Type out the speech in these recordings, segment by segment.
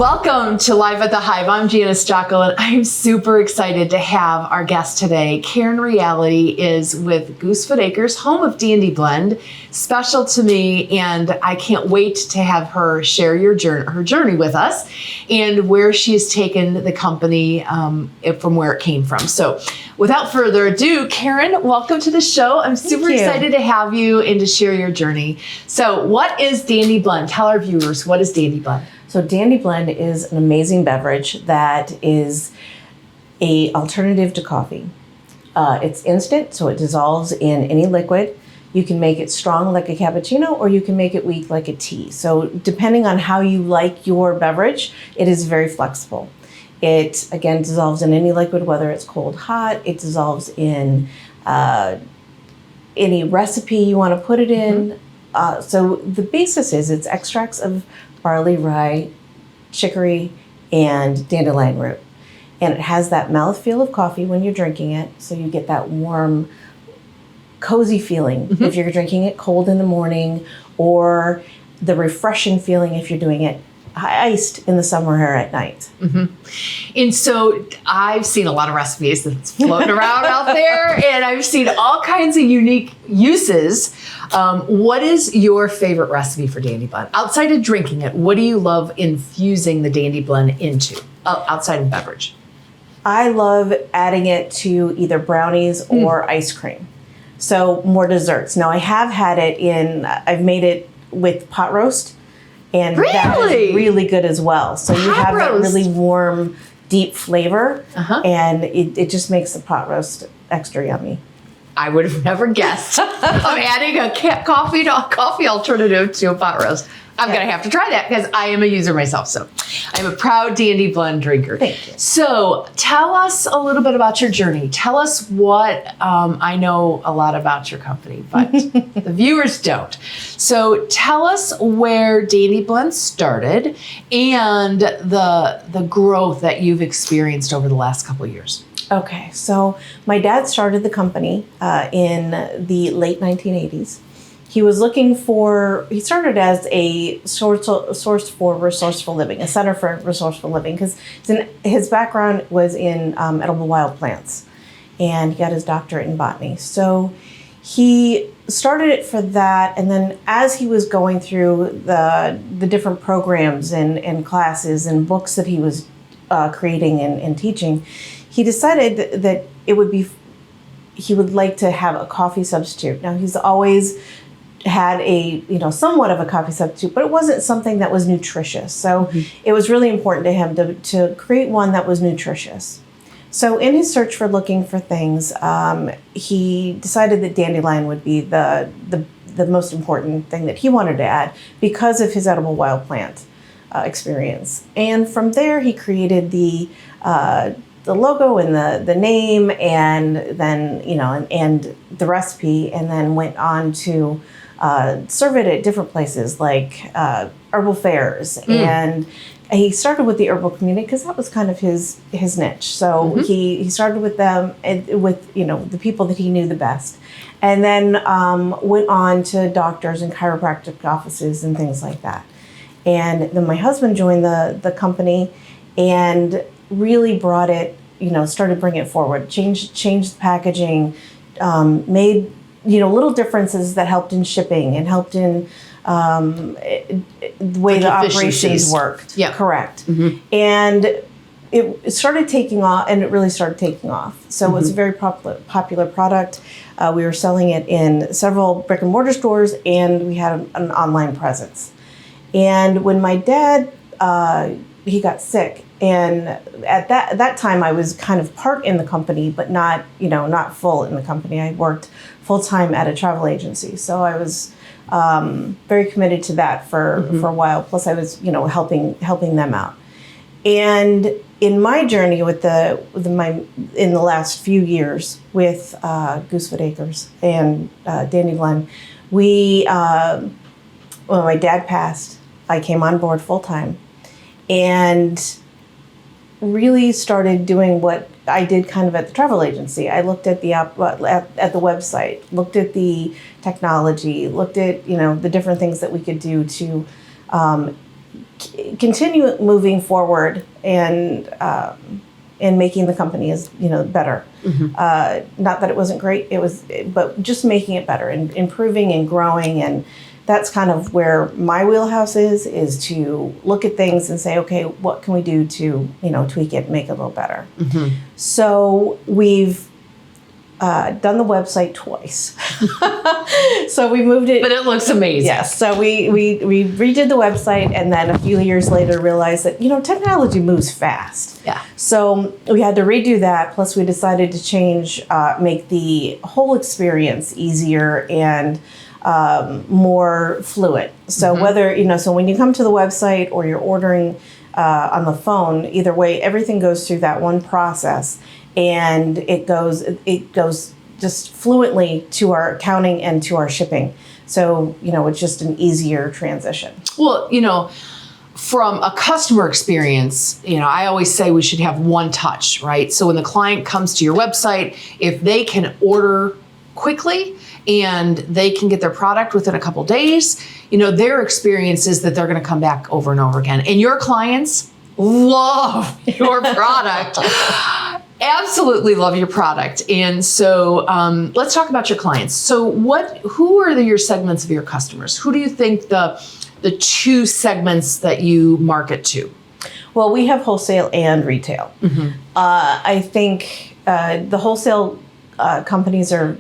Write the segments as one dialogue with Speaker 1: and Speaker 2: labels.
Speaker 1: Welcome to Live at the Hive. I'm Janice Jokkel, and I'm super excited to have our guest today. Karin Reale is with Goosefoot Acres, home of D&D Blend. Special to me, and I can't wait to have her share her journey with us and where she's taken the company from where it came from. So without further ado, Karin, welcome to the show. I'm super excited to have you and to share your journey. So what is D&D Blend? Tell our viewers, what is D&D Blend?
Speaker 2: So D&D Blend is an amazing beverage that is an alternative to coffee. It's instant, so it dissolves in any liquid. You can make it strong like a cappuccino, or you can make it weak like a tea. So depending on how you like your beverage, it is very flexible. It, again, dissolves in any liquid, whether it's cold, hot. It dissolves in any recipe you want to put it in. So the basis is it's extracts of barley, rye, chicory, and dandelion root. And it has that mouthfeel of coffee when you're drinking it, so you get that warm, cozy feeling if you're drinking it cold in the morning, or the refreshing feeling if you're doing it iced in the summer or at night.
Speaker 1: And so I've seen a lot of recipes that's floating around out there, and I've seen all kinds of unique uses. What is your favorite recipe for D&D Blend? Outside of drinking it, what do you love infusing the D&D Blend into, outside of beverage?
Speaker 2: I love adding it to either brownies or ice cream. So more desserts. Now I have had it I've made it with pot roast. And that is really good as well. So you have that really warm, deep flavor, and it just makes the pot roast extra yummy.
Speaker 1: I would have never guessed I'm adding a coffee alternative to a pot roast. I'm going to have to try that because I am a user myself. So I'm a proud D&D Blend drinker.
Speaker 2: Thank you.
Speaker 1: So tell us a little bit about your journey. Tell us what, I know a lot about your company, but the viewers don't. So tell us where D&D Blend started and the growth that you've experienced over the last couple of years.
Speaker 2: Okay, so my dad started the company in the late 1980s. He started as a source for resourceful living, a center for resourceful living, because his background was in edible wild plants, and he got his doctorate in botany. So he started it for that, and then as he was going through the different programs and classes and books that he was creating and teaching, he decided that he would like to have a coffee substitute. Now, he's always had somewhat of a coffee substitute, but it wasn't something that was nutritious. So it was really important to him to create one that was nutritious. So in his search for looking for things, he decided that dandelion would be the most important thing that he wanted to add because of his edible wild plant experience. And from there, he created the logo and the name, and then and the recipe, and then went on to serve it at different places like herbal fairs. And he started with the herbal community because that was kind of his niche. So he started with them and with the people that he knew the best, and then went on to doctors and chiropractic offices and things like that. And then my husband joined the company and really brought it, started bringing it forward, changed the packaging, made little differences that helped in shipping and helped in the way the operations worked.
Speaker 1: Yeah,
Speaker 2: correct. And it started taking off, and it really started taking off. So it's a very popular product. We were selling it in several brick and mortar stores, and we had an online presence. And when my dad he got sick, and at that time I was kind of part in the company, but not full in the company. I worked full time at a travel agency, so I was very committed to that for a while. Plus, I was helping them out. And in my journey in the last few years with Goosefoot Acres and D&D Blend, when my dad passed, I came on board full time and really started doing what I did kind of at the travel agency. I looked at the at the website, looked at the technology, looked at the different things that we could do to continue moving forward and making the company as better. Not that it wasn't great, but just making it better and improving and growing. And that's kind of where my wheelhouse is to look at things and say, okay, what can we do to tweak it, make it a little better. So we've done the website twice. So we moved it.
Speaker 1: But it looks amazing.
Speaker 2: Yes. So we redid the website, and then a few years later realized that, technology moves fast.
Speaker 1: Yeah.
Speaker 2: So we had to redo that. Plus we decided to change, make the whole experience easier and more fluid. So whether, so when you come to the website or you're ordering on the phone, either way, everything goes through that one process. And it goes just fluently to our accounting and to our shipping. So, it's just an easier transition.
Speaker 1: Well, from a customer experience, I always say we should have one touch, right? So when the client comes to your website, if they can order quickly and they can get their product within a couple days, their experience is that they're going to come back over and over again. And your clients love your product. Absolutely love your product. And so let's talk about your clients. So who are your segments of your customers? Who do you think the two segments that you market to?
Speaker 2: Well, we have wholesale and retail. I think the wholesale companies are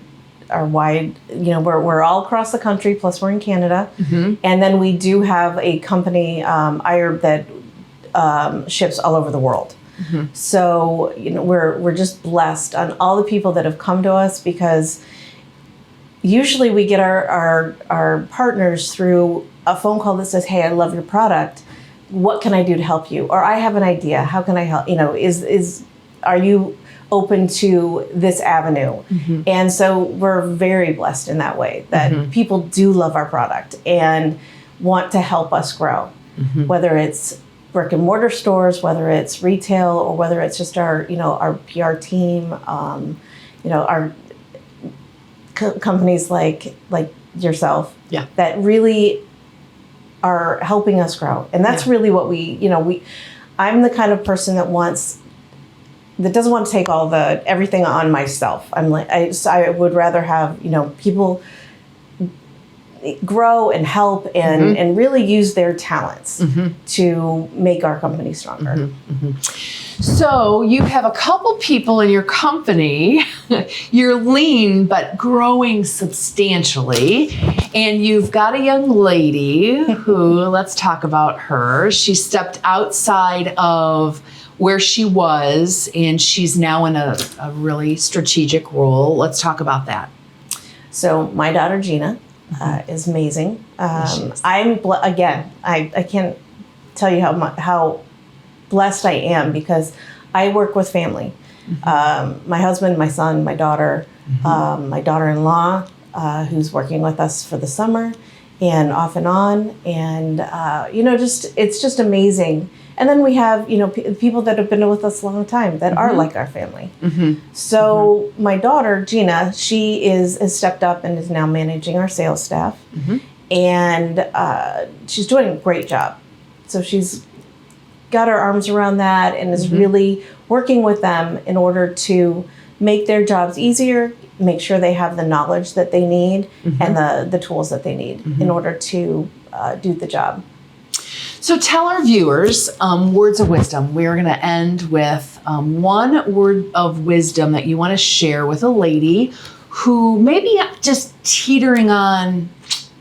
Speaker 2: wide. We're all across the country, plus we're in Canada. And then we do have a company, IRB, that ships all over the world. So, we're just blessed on all the people that have come to us, because usually we get our partners through a phone call that says, hey, I love your product. What can I do to help you? Or I have an idea. How can I help? Are you open to this avenue? And so we're very blessed in that way, that people do love our product and want to help us grow, whether it's brick and mortar stores, whether it's retail, or whether it's just our PR team, our companies like yourself, that really are helping us grow. And that's really what I'm the kind of person that doesn't want to take everything on myself. I would rather have, people grow and help and really use their talents to make our company stronger.
Speaker 1: So you have a couple people in your company. You're lean but growing substantially, and you've got a young lady who, let's talk about her. She stepped outside of where she was, and she's now in a really strategic role. Let's talk about that.
Speaker 2: So my daughter Gina is amazing. I can't tell you how blessed I am, because I work with family. My husband, my son, my daughter, my daughter-in-law, who's working with us for the summer and off and on. And, it's just amazing. And then we have, people that have been with us a long time that are like our family. So my daughter, Gina, she has stepped up and is now managing our sales staff. And she's doing a great job. So she's got her arms around that and is really working with them in order to make their jobs easier, make sure they have the knowledge that they need and the tools that they need in order to do the job.
Speaker 1: So tell our viewers words of wisdom. We're going to end with one word of wisdom that you want to share with a lady who maybe just teetering on,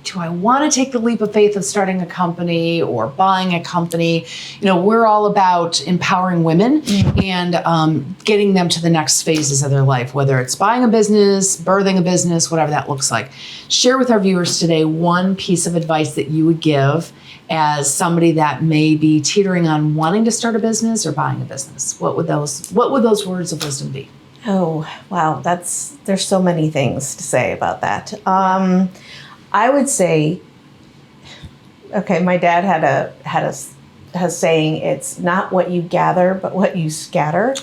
Speaker 1: do I want to take the leap of faith of starting a company or buying a company? We're all about empowering women and getting them to the next phases of their life, whether it's buying a business, birthing a business, whatever that looks like. Share with our viewers today one piece of advice that you would give as somebody that may be teetering on wanting to start a business or buying a business. What would those words of wisdom be?
Speaker 2: Oh, wow. There's so many things to say about that. I would say, okay, my dad had a saying, it's not what you gather, but what you scatter,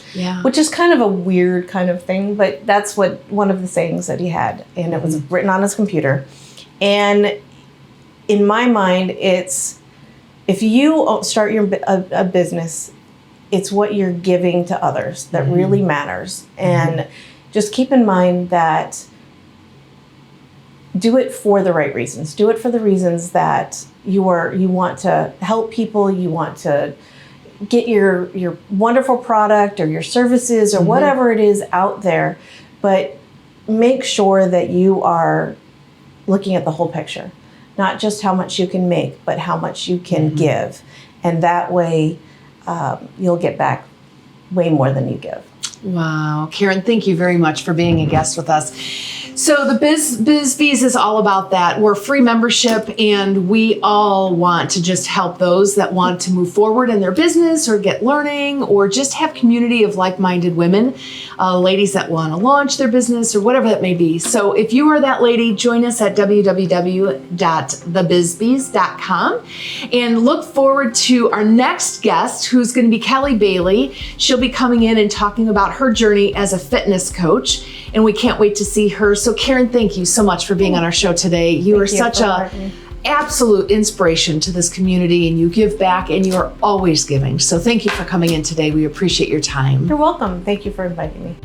Speaker 2: which is kind of a weird kind of thing, but that's one of the sayings that he had, and it was written on his computer. And in my mind, it's if you start a business, it's what you're giving to others that really matters. And just keep in mind that do it for the right reasons. Do it for the reasons that you want to help people, you want to get your wonderful product or your services or whatever it is out there, but make sure that you are looking at the whole picture, not just how much you can make, but how much you can give. And that way you'll get back way more than you give.
Speaker 1: Wow. Karin, thank you very much for being a guest with us. So the Biz Beez is all about that. We're free membership, and we all want to just help those that want to move forward in their business or get learning or just have community of like-minded women, ladies that want to launch their business or whatever that may be. So if you are that lady, join us at www.thebizbeez.com and look forward to our next guest, who's going to be Kelly Bailey. She'll be coming in and talking about her journey as a fitness coach, and we can't wait to see her. So Karin, thank you so much for being on our show today. You are such a absolute inspiration to this community, and you give back, and you are always giving. So thank you for coming in today. We appreciate your time.
Speaker 2: You're welcome. Thank you for inviting me.